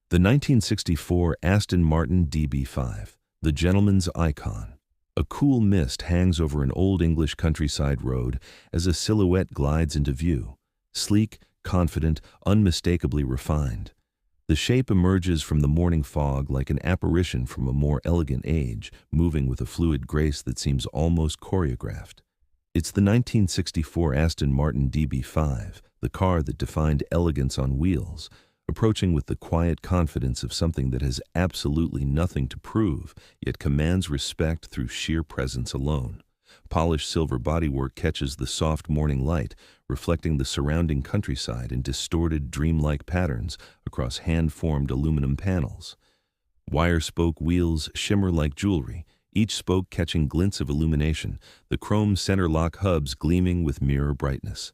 The 1964 Aston Martin DB5, the gentleman's icon. A cool mist hangs over an old English countryside road as a silhouette glides into view, sleek, confident, unmistakably refined. The shape emerges from the morning fog like an apparition from a more elegant age, moving with a fluid grace that seems almost choreographed. It's the 1964 Aston Martin DB5, the car that defined elegance on wheels, approaching with the quiet confidence of something that has absolutely nothing to prove, yet commands respect through sheer presence alone. Polished silver bodywork catches the soft morning light, reflecting the surrounding countryside in distorted, dreamlike patterns across hand-formed aluminum panels. Wire-spoke wheels shimmer like jewelry, each spoke catching glints of illumination, the chrome center lock hubs gleaming with mirror brightness.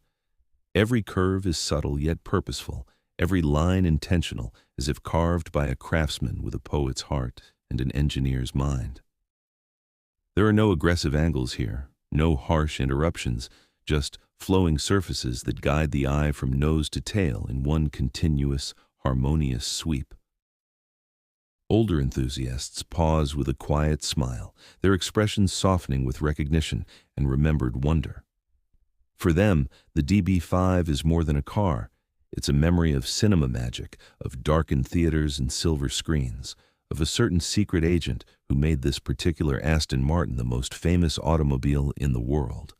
Every curve is subtle yet purposeful, every line intentional, as if carved by a craftsman with a poet's heart and an engineer's mind. There are no aggressive angles here, no harsh interruptions, just flowing surfaces that guide the eye from nose to tail in one continuous, harmonious sweep. Older enthusiasts pause with a quiet smile, their expressions softening with recognition and remembered wonder. For them, the DB5 is more than a car. It's a memory of cinema magic, of darkened theaters and silver screens, of a certain secret agent who made this particular Aston Martin the most famous automobile in the world.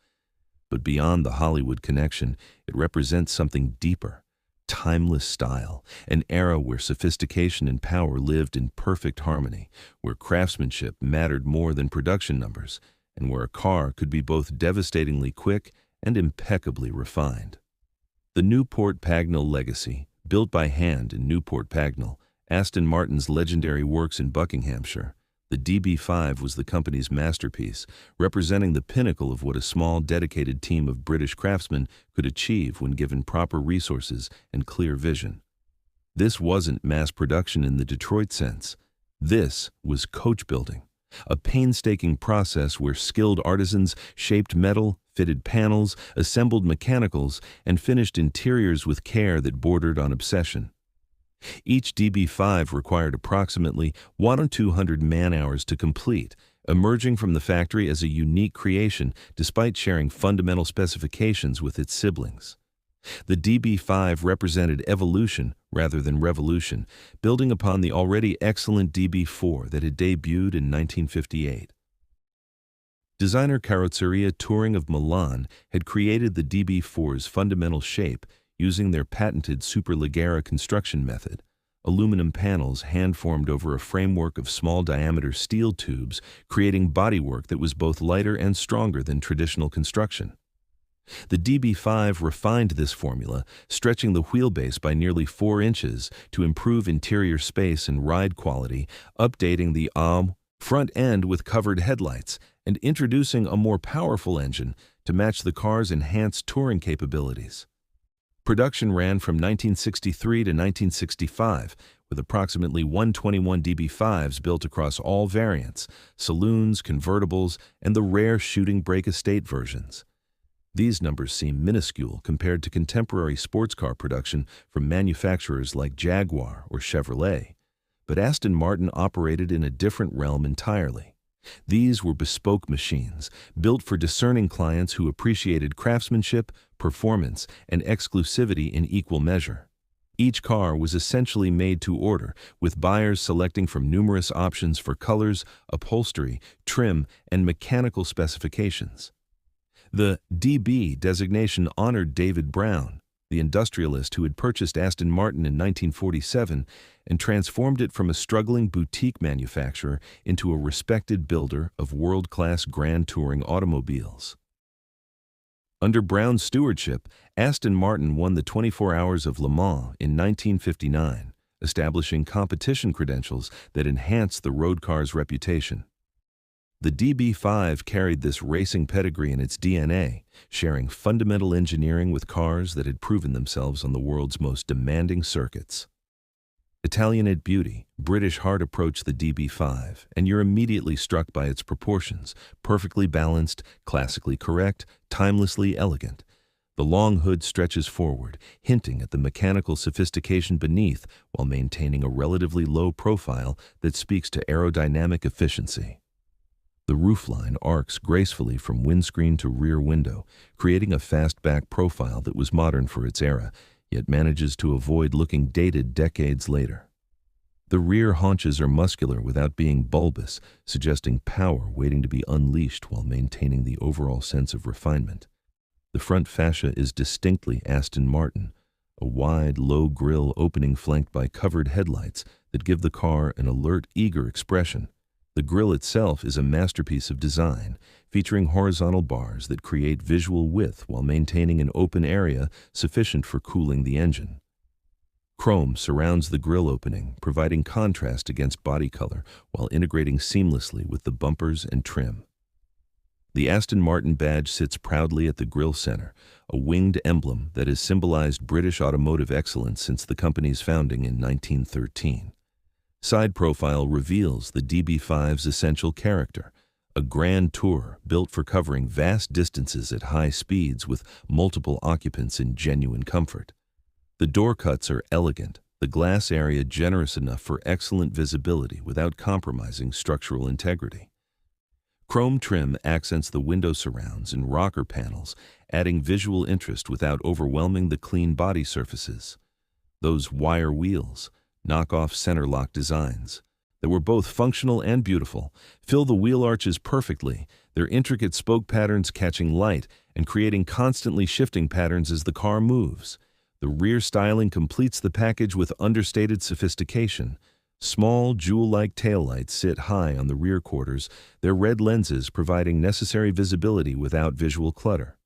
But beyond the Hollywood connection, it represents something deeper, timeless style, an era where sophistication and power lived in perfect harmony, where craftsmanship mattered more than production numbers, and where a car could be both devastatingly quick and impeccably refined. The Newport Pagnell legacy, built by hand in Newport Pagnell, Aston Martin's legendary works in Buckinghamshire, the DB5 was the company's masterpiece, representing the pinnacle of what a small, dedicated team of British craftsmen could achieve when given proper resources and clear vision. This wasn't mass production in the Detroit sense. This was coach building, a painstaking process where skilled artisans shaped metal, fitted panels, assembled mechanicals, and finished interiors with care that bordered on obsession. Each DB5 required approximately 100 to 200 man-hours to complete, emerging from the factory as a unique creation despite sharing fundamental specifications with its siblings. The DB5 represented evolution rather than revolution, building upon the already excellent DB4 that had debuted in 1958. Designer Carrozzeria Touring of Milan had created the DB4's fundamental shape using their patented superleggera construction method, aluminum panels hand-formed over a framework of small-diameter steel tubes, creating bodywork that was both lighter and stronger than traditional construction. The DB5 refined this formula, stretching the wheelbase by nearly 4 inches to improve interior space and ride quality, updating the front end with covered headlights, and introducing a more powerful engine to match the car's enhanced touring capabilities. Production ran from 1963 to 1965, with approximately 121 DB5s built across all variants, saloons, convertibles, and the rare shooting brake estate versions. These numbers seem minuscule compared to contemporary sports car production from manufacturers like Jaguar or Chevrolet, but Aston Martin operated in a different realm entirely. These were bespoke machines, built for discerning clients who appreciated craftsmanship, performance, and exclusivity in equal measure. Each car was essentially made to order, with buyers selecting from numerous options for colors, upholstery, trim, and mechanical specifications. The DB designation honored David Brown, the industrialist who had purchased Aston Martin in 1947 and transformed it from a struggling boutique manufacturer into a respected builder of world-class grand touring automobiles. Under Brown's stewardship, Aston Martin won the 24 Hours of Le Mans in 1959, establishing competition credentials that enhanced the road car's reputation. The DB5 carried this racing pedigree in its DNA, sharing fundamental engineering with cars that had proven themselves on the world's most demanding circuits. Italianate beauty, British heart approach the DB5, and you're immediately struck by its proportions, perfectly balanced, classically correct, timelessly elegant. The long hood stretches forward, hinting at the mechanical sophistication beneath while maintaining a relatively low profile that speaks to aerodynamic efficiency. The roofline arcs gracefully from windscreen to rear window, creating a fastback profile that was modern for its era, yet manages to avoid looking dated decades later. The rear haunches are muscular without being bulbous, suggesting power waiting to be unleashed while maintaining the overall sense of refinement. The front fascia is distinctly Aston Martin, a wide, low grille opening flanked by covered headlights that give the car an alert, eager expression. The grille itself is a masterpiece of design, featuring horizontal bars that create visual width while maintaining an open area sufficient for cooling the engine. Chrome surrounds the grille opening, providing contrast against body color while integrating seamlessly with the bumpers and trim. The Aston Martin badge sits proudly at the grille center, a winged emblem that has symbolized British automotive excellence since the company's founding in 1913. Side profile reveals the DB5's essential character, a grand tourer built for covering vast distances at high speeds with multiple occupants in genuine comfort. The door cuts are elegant, the glass area generous enough for excellent visibility without compromising structural integrity. Chrome trim accents the window surrounds and rocker panels, adding visual interest without overwhelming the clean body surfaces. Those wire wheels, knockoff center lock designs, that were both functional and beautiful, fill the wheel arches perfectly, their intricate spoke patterns catching light and creating constantly shifting patterns as the car moves. The rear styling completes the package with understated sophistication. Small, jewel-like taillights sit high on the rear quarters, their red lenses providing necessary visibility without visual clutter.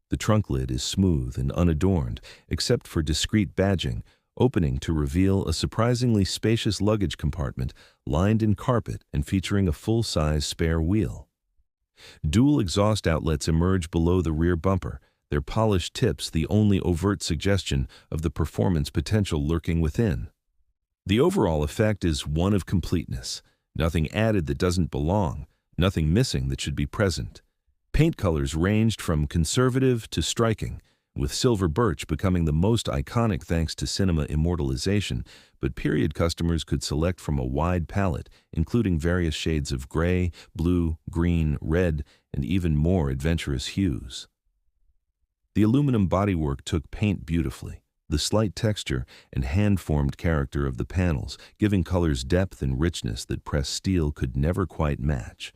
The trunk lid is smooth and unadorned, except for discreet badging, opening to reveal a surprisingly spacious luggage compartment lined in carpet and featuring a full-size spare wheel. Dual exhaust outlets emerge below the rear bumper, their polished tips the only overt suggestion of the performance potential lurking within. The overall effect is one of completeness, nothing added that doesn't belong, nothing missing that should be present. Paint colors ranged from conservative to striking, with silver birch becoming the most iconic thanks to cinema immortalization, but period customers could select from a wide palette, including various shades of gray, blue, green, red, and even more adventurous hues. The aluminum bodywork took paint beautifully, the slight texture and hand-formed character of the panels, giving colors depth and richness that pressed steel could never quite match.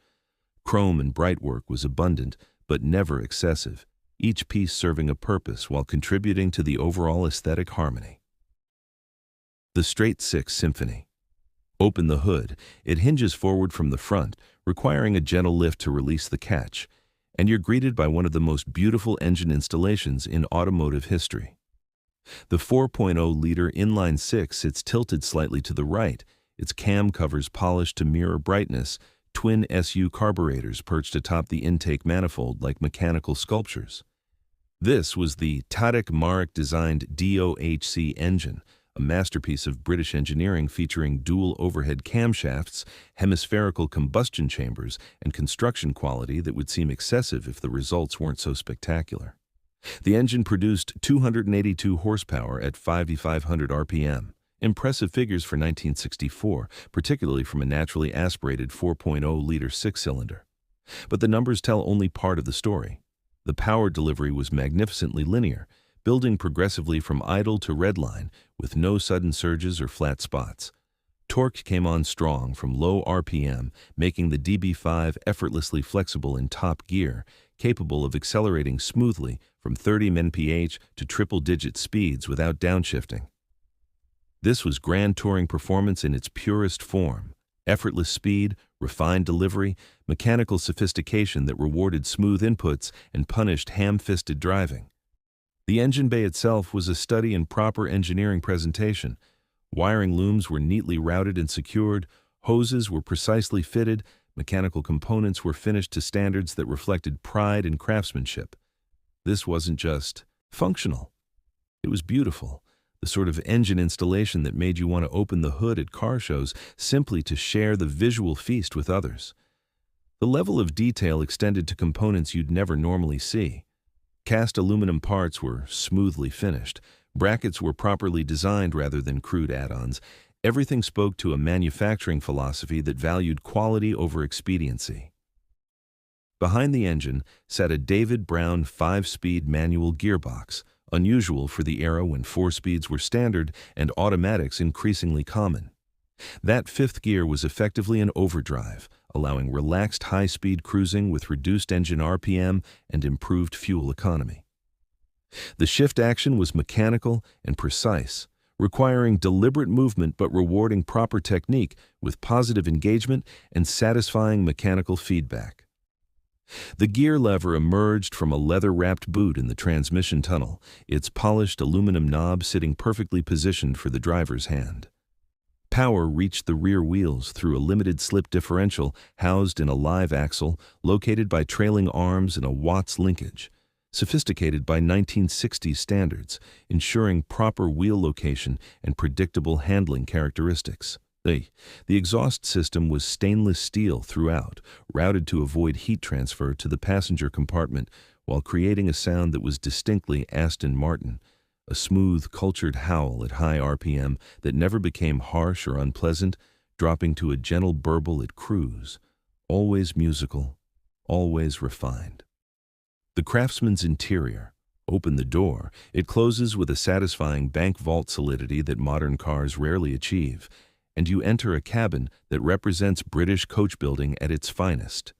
Chrome and brightwork was abundant, but never excessive, each piece serving a purpose while contributing to the overall aesthetic harmony. The Straight Six Symphony. Open the hood, it hinges forward from the front, requiring a gentle lift to release the catch, and you're greeted by one of the most beautiful engine installations in automotive history. The 4.0-liter inline-six sits tilted slightly to the right, its cam covers polished to mirror brightness, twin SU carburetors perched atop the intake manifold like mechanical sculptures. This was the Tadek Marek-designed DOHC engine, a masterpiece of British engineering featuring dual overhead camshafts, hemispherical combustion chambers, and construction quality that would seem excessive if the results weren't so spectacular. The engine produced 282 horsepower at 5,500 RPM. Impressive figures for 1964, particularly from a naturally aspirated 4.0-liter six-cylinder. But the numbers tell only part of the story. The power delivery was magnificently linear, building progressively from idle to redline, with no sudden surges or flat spots. Torque came on strong from low RPM, making the DB5 effortlessly flexible in top gear, capable of accelerating smoothly from 30 mph to triple-digit speeds without downshifting. This was grand touring performance in its purest form: effortless speed, refined delivery, mechanical sophistication that rewarded smooth inputs and punished ham-fisted driving. The engine bay itself was a study in proper engineering presentation. Wiring looms were neatly routed and secured, hoses were precisely fitted, mechanical components were finished to standards that reflected pride and craftsmanship. This wasn't just functional. It was beautiful, the sort of engine installation that made you want to open the hood at car shows simply to share the visual feast with others. The level of detail extended to components you'd never normally see. Cast aluminum parts were smoothly finished. Brackets were properly designed rather than crude add-ons. Everything spoke to a manufacturing philosophy that valued quality over expediency. Behind the engine sat a David Brown 5-speed manual gearbox, unusual for the era when 4 speeds were standard and automatics increasingly common. That fifth gear was effectively an overdrive, allowing relaxed high-speed cruising with reduced engine RPM and improved fuel economy. The shift action was mechanical and precise, requiring deliberate movement but rewarding proper technique with positive engagement and satisfying mechanical feedback. The gear lever emerged from a leather-wrapped boot in the transmission tunnel, its polished aluminum knob sitting perfectly positioned for the driver's hand. Power reached the rear wheels through a limited slip differential housed in a live axle located by trailing arms and a Watts linkage, sophisticated by 1960s standards, ensuring proper wheel location and predictable handling characteristics. The exhaust system was stainless steel throughout, routed to avoid heat transfer to the passenger compartment while creating a sound that was distinctly Aston Martin, a smooth, cultured howl at high RPM that never became harsh or unpleasant, dropping to a gentle burble at cruise, always musical, always refined. The Craftsman's interior. Open the door, it closes with a satisfying bank vault solidity that modern cars rarely achieve, and you enter a cabin that represents British coach building at its finest.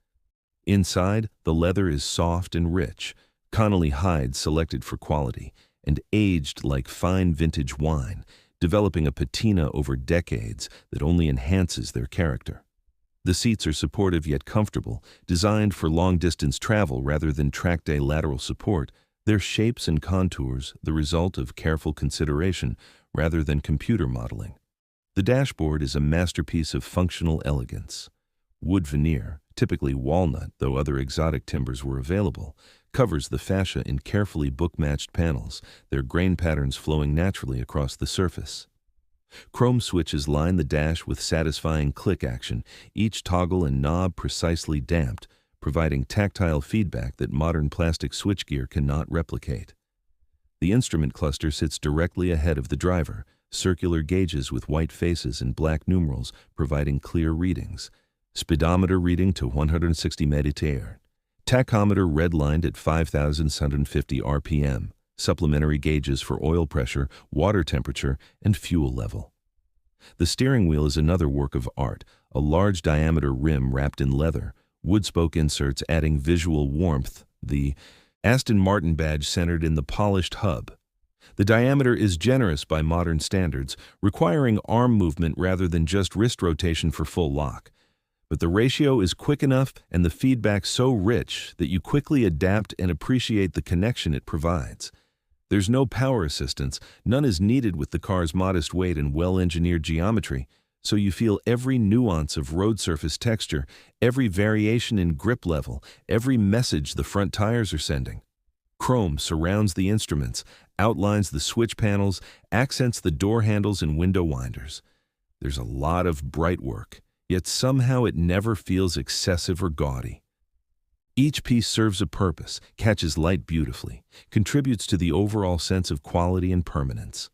Inside, the leather is soft and rich, Connolly hide selected for quality, and aged like fine vintage wine, developing a patina over decades that only enhances their character. The seats are supportive yet comfortable, designed for long-distance travel rather than track-day lateral support, their shapes and contours the result of careful consideration rather than computer modeling. The dashboard is a masterpiece of functional elegance. Wood veneer, typically walnut though other exotic timbers were available, covers the fascia in carefully book-matched panels, their grain patterns flowing naturally across the surface. Chrome switches line the dash with satisfying click action, each toggle and knob precisely damped, providing tactile feedback that modern plastic switchgear cannot replicate. The instrument cluster sits directly ahead of the driver, circular gauges with white faces and black numerals providing clear readings. Speedometer reading to 160 mph. Tachometer redlined at 5,750 RPM. Supplementary gauges for oil pressure, water temperature, and fuel level. The steering wheel is another work of art, a large diameter rim wrapped in leather, wood spoke inserts adding visual warmth, the Aston Martin badge centered in the polished hub. The diameter is generous by modern standards, requiring arm movement rather than just wrist rotation for full lock. But the ratio is quick enough and the feedback so rich that you quickly adapt and appreciate the connection it provides. There's no power assistance, none is needed with the car's modest weight and well-engineered geometry, so you feel every nuance of road surface texture, every variation in grip level, every message the front tires are sending. Chrome surrounds the instruments, outlines the switch panels, accents the door handles and window winders. There's a lot of bright work, yet somehow it never feels excessive or gaudy. Each piece serves a purpose, catches light beautifully, contributes to the overall sense of quality and permanence.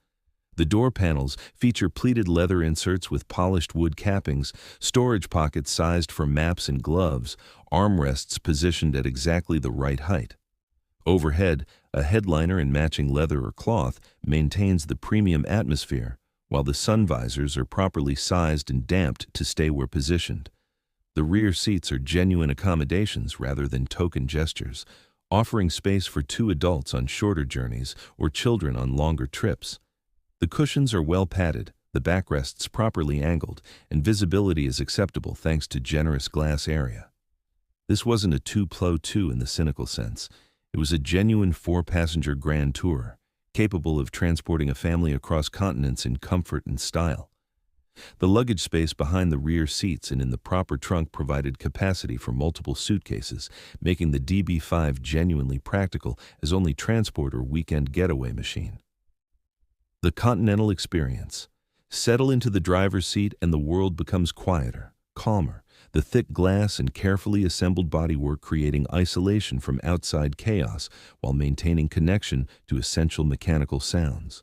The door panels feature pleated leather inserts with polished wood cappings, storage pockets sized for maps and gloves, armrests positioned at exactly the right height. Overhead, a headliner in matching leather or cloth maintains the premium atmosphere, while the sun visors are properly sized and damped to stay where positioned. The rear seats are genuine accommodations rather than token gestures, offering space for 2 adults on shorter journeys or children on longer trips. The cushions are well padded, the backrests properly angled, and visibility is acceptable thanks to generous glass area. This wasn't a 2+2 in the cynical sense. It was a genuine 4-passenger grand tour, capable of transporting a family across continents in comfort and style. The luggage space behind the rear seats and in the proper trunk provided capacity for multiple suitcases, making the DB5 genuinely practical as only transport or weekend getaway machine. The Continental experience. Settle into the driver's seat and the world becomes quieter, calmer. the thick glass and carefully assembled bodywork creating isolation from outside chaos while maintaining connection to essential mechanical sounds.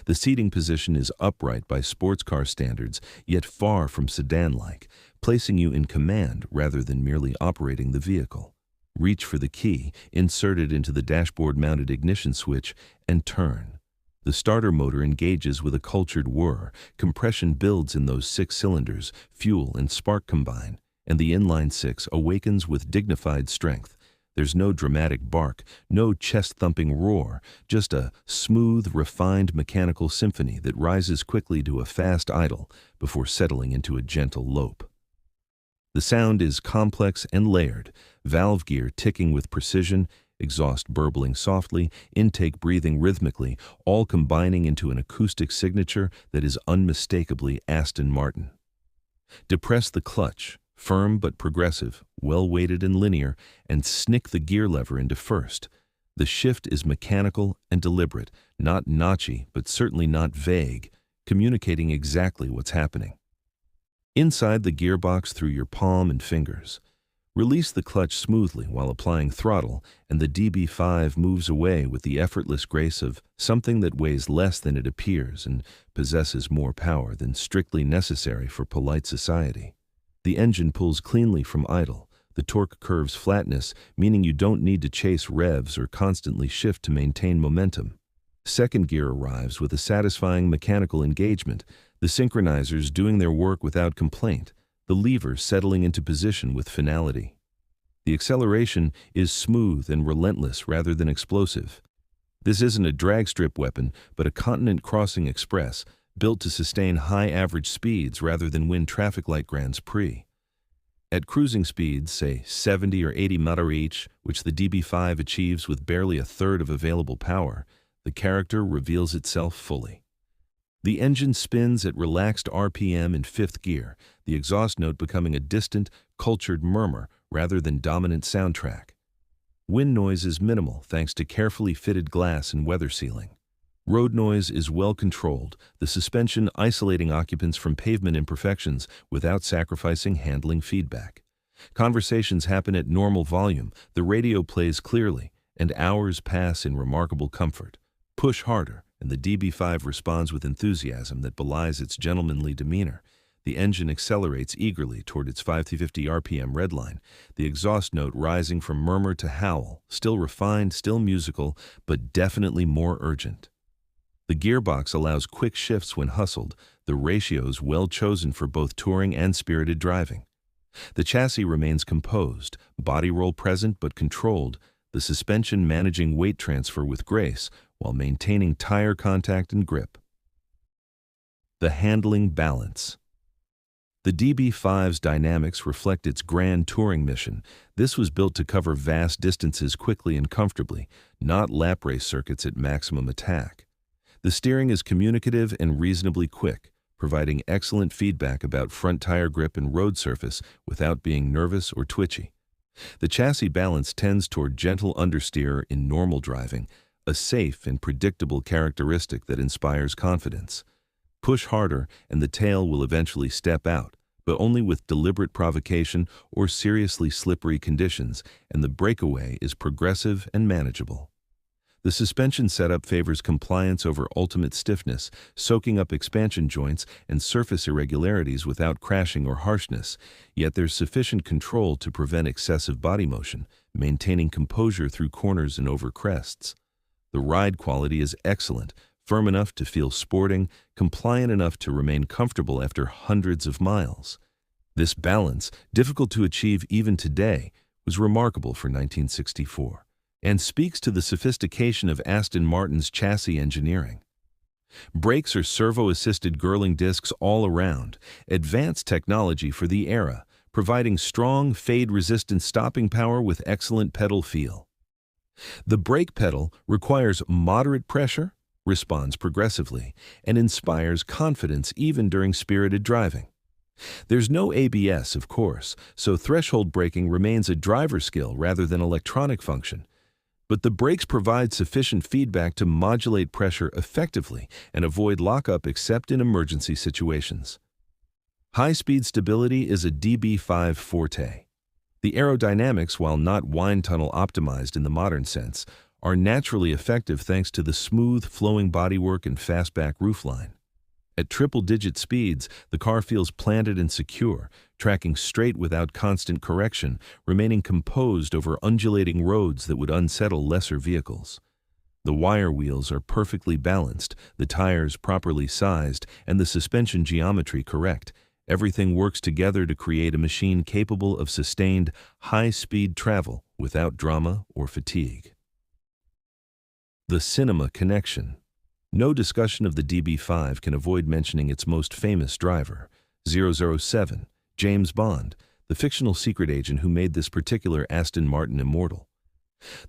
The seating position is upright by sports car standards, yet far from sedan-like, placing you in command rather than merely operating the vehicle. Reach for the key, insert it into the dashboard-mounted ignition switch, and turn. The starter motor engages with a cultured whir, compression builds in those 6 cylinders, fuel and spark combine, and the inline-6 awakens with dignified strength. There's no dramatic bark, no chest-thumping roar, just a smooth, refined mechanical symphony that rises quickly to a fast idle before settling into a gentle lope. The sound is complex and layered, valve gear ticking with precision, exhaust burbling softly, intake breathing rhythmically, all combining into an acoustic signature that is unmistakably Aston Martin. Depress the clutch, firm but progressive, well-weighted and linear, and snick the gear lever into first. The shift is mechanical and deliberate, not notchy, but certainly not vague, communicating exactly what's happening. Inside the gearbox through your palm and fingers. Release the clutch smoothly while applying throttle, and the DB5 moves away with the effortless grace of something that weighs less than it appears and possesses more power than strictly necessary for polite society. The engine pulls cleanly from idle. The torque curves flatness, meaning you don't need to chase revs or constantly shift to maintain momentum. Second gear arrives with a satisfying mechanical engagement, the synchronizers doing their work without complaint, the lever settling into position with finality. The acceleration is smooth and relentless rather than explosive. This isn't a drag strip weapon, but a continent-crossing express, built to sustain high average speeds rather than win traffic light Grands Prix. At cruising speeds, say 70 or 80 mph, which the DB5 achieves with barely a third of available power, the character reveals itself fully. The engine spins at relaxed RPM in 5th gear, the exhaust note becoming a distant, cultured murmur rather than dominant soundtrack. Wind noise is minimal thanks to carefully fitted glass and weather sealing. Road noise is well controlled, the suspension isolating occupants from pavement imperfections without sacrificing handling feedback. Conversations happen at normal volume, the radio plays clearly, and hours pass in remarkable comfort. Push harder, and the DB5 responds with enthusiasm that belies its gentlemanly demeanor. The engine accelerates eagerly toward its 550 RPM redline, the exhaust note rising from murmur to howl, still refined, still musical, but definitely more urgent. The gearbox allows quick shifts when hustled, the ratios well chosen for both touring and spirited driving. The chassis remains composed, body roll present but controlled, the suspension managing weight transfer with grace while maintaining tire contact and grip. The handling balance. The DB5's dynamics reflect its grand touring mission. This was built to cover vast distances quickly and comfortably, not lap race circuits at maximum attack. The steering is communicative and reasonably quick, providing excellent feedback about front tire grip and road surface without being nervous or twitchy. The chassis balance tends toward gentle understeer in normal driving, a safe and predictable characteristic that inspires confidence. Push harder and the tail will eventually step out, but only with deliberate provocation or seriously slippery conditions, and the breakaway is progressive and manageable. The suspension setup favors compliance over ultimate stiffness, soaking up expansion joints and surface irregularities without crashing or harshness, yet there's sufficient control to prevent excessive body motion, maintaining composure through corners and over crests. The ride quality is excellent, firm enough to feel sporting, compliant enough to remain comfortable after hundreds of miles. This balance, difficult to achieve even today, was remarkable for 1964. And speaks to the sophistication of Aston Martin's chassis engineering. Brakes are servo-assisted gurling discs all around, advanced technology for the era, providing strong, fade-resistant stopping power with excellent pedal feel. The brake pedal requires moderate pressure, responds progressively, and inspires confidence even during spirited driving. There's no ABS, of course, so threshold braking remains a driver skill rather than electronic function. But the brakes provide sufficient feedback to modulate pressure effectively and avoid lockup except in emergency situations. High-speed stability is a DB5 forte. The aerodynamics, while not wind tunnel optimized in the modern sense, are naturally effective thanks to the smooth, flowing bodywork and fastback roofline. At triple-digit speeds, the car feels planted and secure, tracking straight without constant correction, remaining composed over undulating roads that would unsettle lesser vehicles. The wire wheels are perfectly balanced, the tires properly sized, and the suspension geometry correct. Everything works together to create a machine capable of sustained, high-speed travel without drama or fatigue. The cinema connection. No discussion of the DB5 can avoid mentioning its most famous driver, 007, James Bond, the fictional secret agent who made this particular Aston Martin immortal.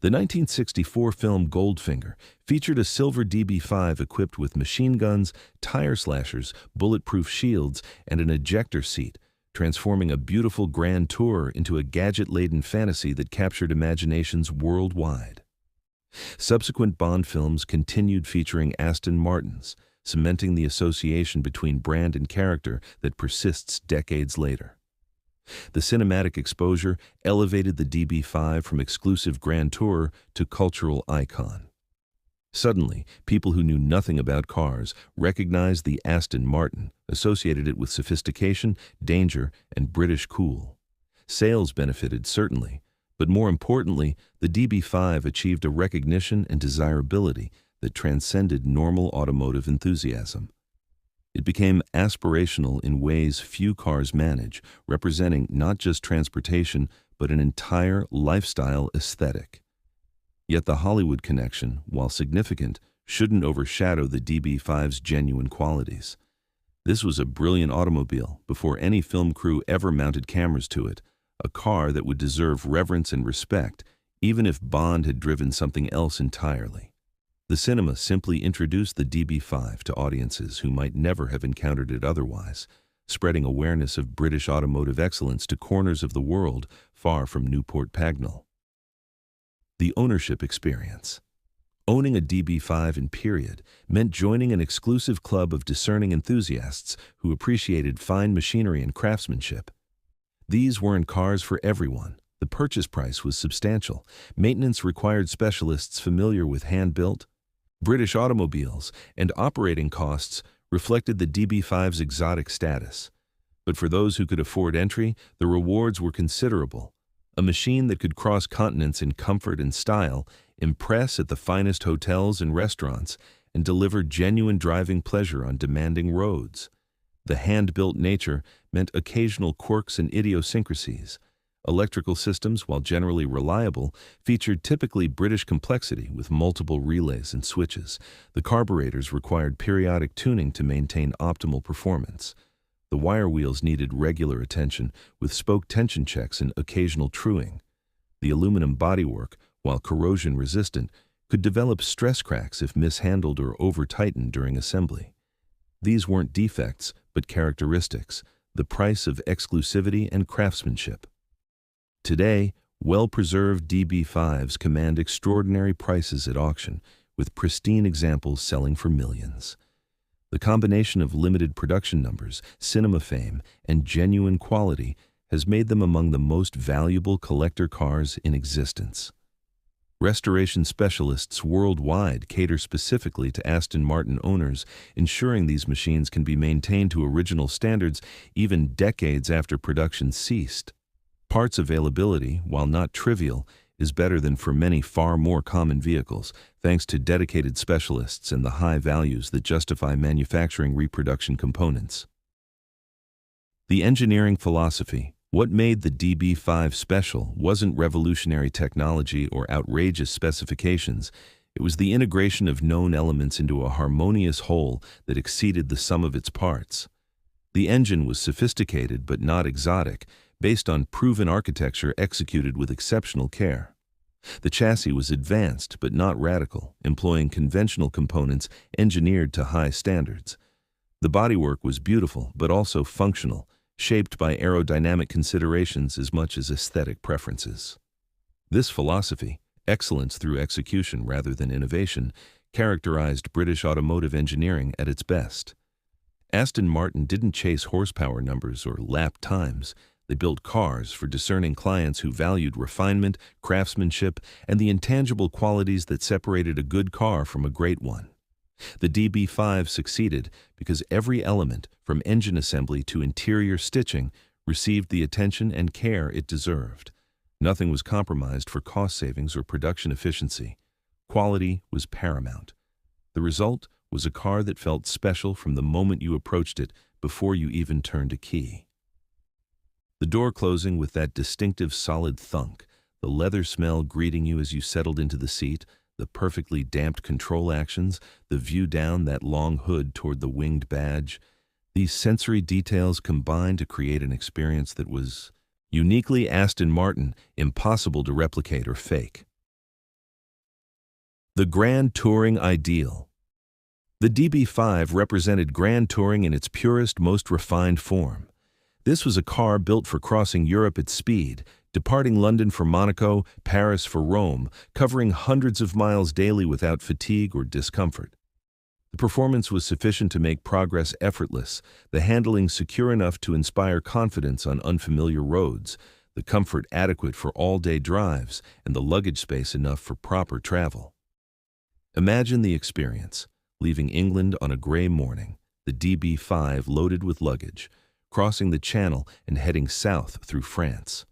The 1964 film Goldfinger featured a silver DB5 equipped with machine guns, tire slashers, bulletproof shields, and an ejector seat, transforming a beautiful grand tourer into a gadget-laden fantasy that captured imaginations worldwide. Subsequent Bond films continued featuring Aston Martins, cementing the association between brand and character that persists decades later. The cinematic exposure elevated the DB5 from exclusive grand tourer to cultural icon. Suddenly, people who knew nothing about cars recognized the Aston Martin, associated it with sophistication, danger, and British cool. Sales benefited, certainly, but more importantly, the DB5 achieved a recognition and desirability that transcended normal automotive enthusiasm. It became aspirational in ways few cars manage, representing not just transportation, but an entire lifestyle aesthetic. Yet the Hollywood connection, while significant, shouldn't overshadow the DB5's genuine qualities. This was a brilliant automobile before any film crew ever mounted cameras to it, a car that would deserve reverence and respect, even if Bond had driven something else entirely. The cinema simply introduced the DB5 to audiences who might never have encountered it otherwise, spreading awareness of British automotive excellence to corners of the world far from Newport Pagnell. The ownership experience. Owning a DB5 in period meant joining an exclusive club of discerning enthusiasts who appreciated fine machinery and craftsmanship. These weren't cars for everyone. The purchase price was substantial. Maintenance required specialists familiar with hand-built British automobiles, and operating costs reflected the DB5's exotic status. But for those who could afford entry, the rewards were considerable. A machine that could cross continents in comfort and style, impress at the finest hotels and restaurants, and deliver genuine driving pleasure on demanding roads. The hand-built nature meant occasional quirks and idiosyncrasies. Electrical systems, while generally reliable, featured typically British complexity with multiple relays and switches. The carburetors required periodic tuning to maintain optimal performance. The wire wheels needed regular attention, with spoke tension checks and occasional truing. The aluminum bodywork, while corrosion-resistant, could develop stress cracks if mishandled or over-tightened during assembly. These weren't defects, but characteristics, the price of exclusivity and craftsmanship. Today, well-preserved DB5s command extraordinary prices at auction, with pristine examples selling for millions. The combination of limited production numbers, cinema fame, and genuine quality has made them among the most valuable collector cars in existence. Restoration specialists worldwide cater specifically to Aston Martin owners, ensuring these machines can be maintained to original standards even decades after production ceased. Parts availability, while not trivial, is better than for many far more common vehicles, thanks to dedicated specialists and the high values that justify manufacturing reproduction components. The engineering philosophy. What made the DB5 special wasn't revolutionary technology or outrageous specifications. It was the integration of known elements into a harmonious whole that exceeded the sum of its parts. The engine was sophisticated but not exotic, based on proven architecture executed with exceptional care. The chassis was advanced but not radical, employing conventional components engineered to high standards. The bodywork was beautiful but also functional, shaped by aerodynamic considerations as much as aesthetic preferences. This philosophy, excellence through execution rather than innovation, characterized British automotive engineering at its best. Aston Martin didn't chase horsepower numbers or lap times. They built cars for discerning clients who valued refinement, craftsmanship, and the intangible qualities that separated a good car from a great one. The DB5 succeeded because every element, from engine assembly to interior stitching, received the attention and care it deserved. Nothing was compromised for cost savings or production efficiency. Quality was paramount. The result was a car that felt special from the moment you approached it before you even turned a key. The door closing with that distinctive solid thunk, the leather smell greeting you as you settled into the seat, the perfectly damped control actions, the view down that long hood toward the winged badge. These sensory details combined to create an experience that was uniquely Aston Martin, impossible to replicate or fake. The Grand Touring Ideal. The DB5 represented grand touring in its purest, most refined form. This was a car built for crossing Europe at speed, departing London for Monaco, Paris for Rome, covering hundreds of miles daily without fatigue or discomfort. The performance was sufficient to make progress effortless, the handling secure enough to inspire confidence on unfamiliar roads, the comfort adequate for all-day drives, and the luggage space enough for proper travel. Imagine the experience, leaving England on a gray morning, the DB5 loaded with luggage, crossing the Channel and heading south through France.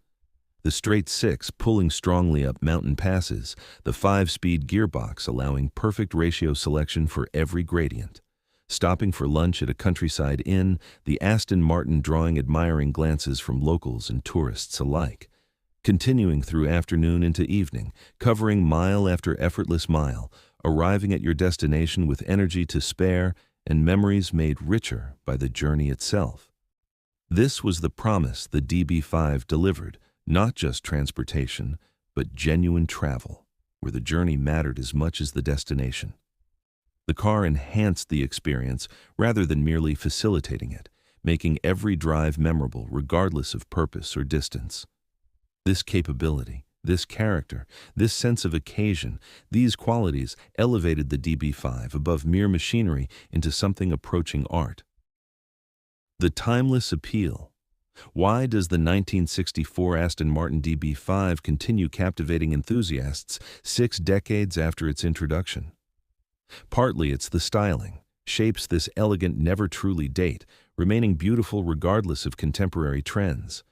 The straight six pulling strongly up mountain passes, the 5-speed gearbox allowing perfect ratio selection for every gradient. Stopping for lunch at a countryside inn, the Aston Martin drawing admiring glances from locals and tourists alike. Continuing through afternoon into evening, covering mile after effortless mile, arriving at your destination with energy to spare and memories made richer by the journey itself. This was the promise the DB5 delivered, not just transportation, but genuine travel, where the journey mattered as much as the destination. The car enhanced the experience rather than merely facilitating it, making every drive memorable regardless of purpose or distance. This capability, this character, this sense of occasion, these qualities elevated the DB5 above mere machinery into something approaching art. The timeless appeal. Why does the 1964 Aston Martin DB5 continue captivating enthusiasts 6 decades after its introduction? Partly it's the styling, shapes this elegant never truly date, remaining beautiful regardless of contemporary trends.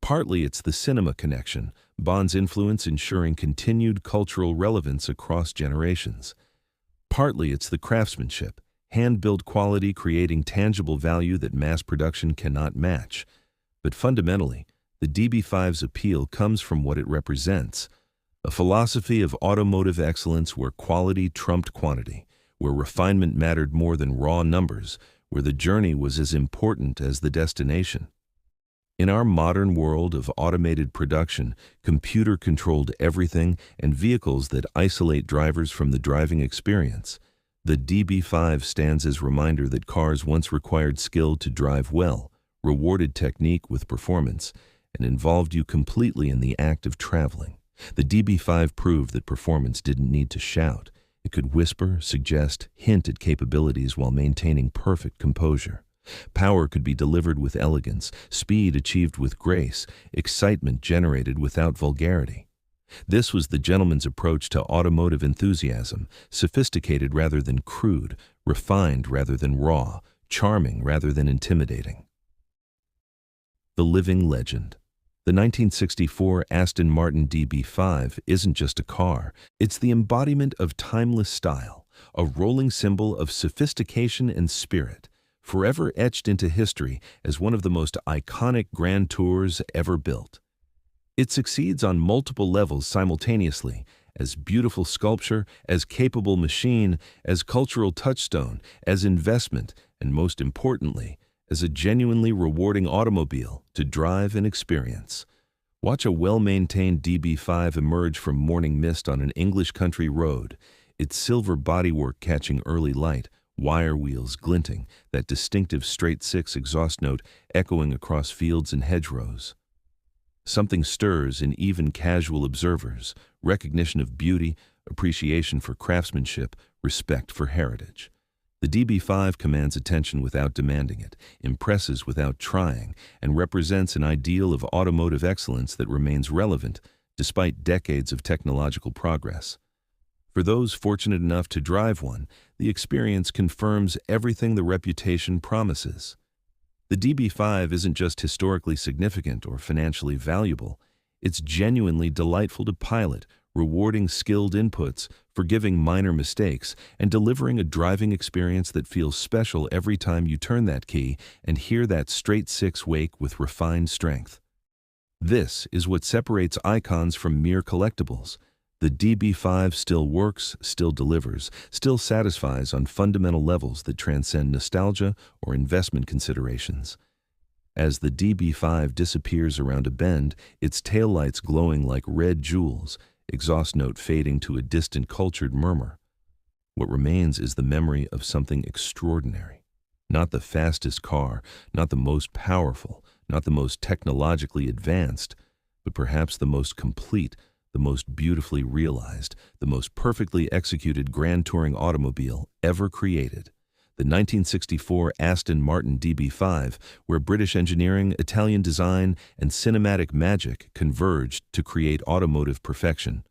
Partly it's the cinema connection, Bond's influence ensuring continued cultural relevance across generations. Partly it's the craftsmanship, hand-built quality creating tangible value that mass production cannot match. But fundamentally, the DB5's appeal comes from what it represents, a philosophy of automotive excellence where quality trumped quantity, where refinement mattered more than raw numbers, where the journey was as important as the destination. In our modern world of automated production, computer-controlled everything, and vehicles that isolate drivers from the driving experience, the DB5 stands as a reminder that cars once required skill to drive well, rewarded technique with performance, and involved you completely in the act of traveling. The DB5 proved that performance didn't need to shout. It could whisper, suggest, hint at capabilities while maintaining perfect composure. Power could be delivered with elegance, speed achieved with grace, excitement generated without vulgarity. This was the gentleman's approach to automotive enthusiasm, sophisticated rather than crude, refined rather than raw, charming rather than intimidating. The living legend. The 1964 Aston Martin DB5 isn't just a car, it's the embodiment of timeless style, a rolling symbol of sophistication and spirit, forever etched into history as one of the most iconic grand tours ever built. It succeeds on multiple levels simultaneously, as beautiful sculpture, as capable machine, as cultural touchstone, as investment, and most importantly, as a genuinely rewarding automobile to drive and experience. Watch a well-maintained DB5 emerge from morning mist on an English country road, its silver bodywork catching early light, wire wheels glinting, that distinctive straight-six exhaust note echoing across fields and hedgerows. Something stirs in even casual observers, recognition of beauty, appreciation for craftsmanship, respect for heritage. The DB5 commands attention without demanding it, impresses without trying, and represents an ideal of automotive excellence that remains relevant despite decades of technological progress. For those fortunate enough to drive one, the experience confirms everything the reputation promises. The DB5 isn't just historically significant or financially valuable, it's genuinely delightful to pilot, rewarding skilled inputs, forgiving minor mistakes, and delivering a driving experience that feels special every time you turn that key and hear that straight-six wake with refined strength. This is what separates icons from mere collectibles. The DB5 still works, still delivers, still satisfies on fundamental levels that transcend nostalgia or investment considerations. As the DB5 disappears around a bend, its taillights glowing like red jewels, exhaust note fading to a distant cultured murmur. What remains is the memory of something extraordinary. Not the fastest car, not the most powerful, not the most technologically advanced, but perhaps the most complete, the most beautifully realized, the most perfectly executed grand touring automobile ever created. The 1964 Aston Martin DB5, where British engineering, Italian design, and cinematic magic converged to create automotive perfection.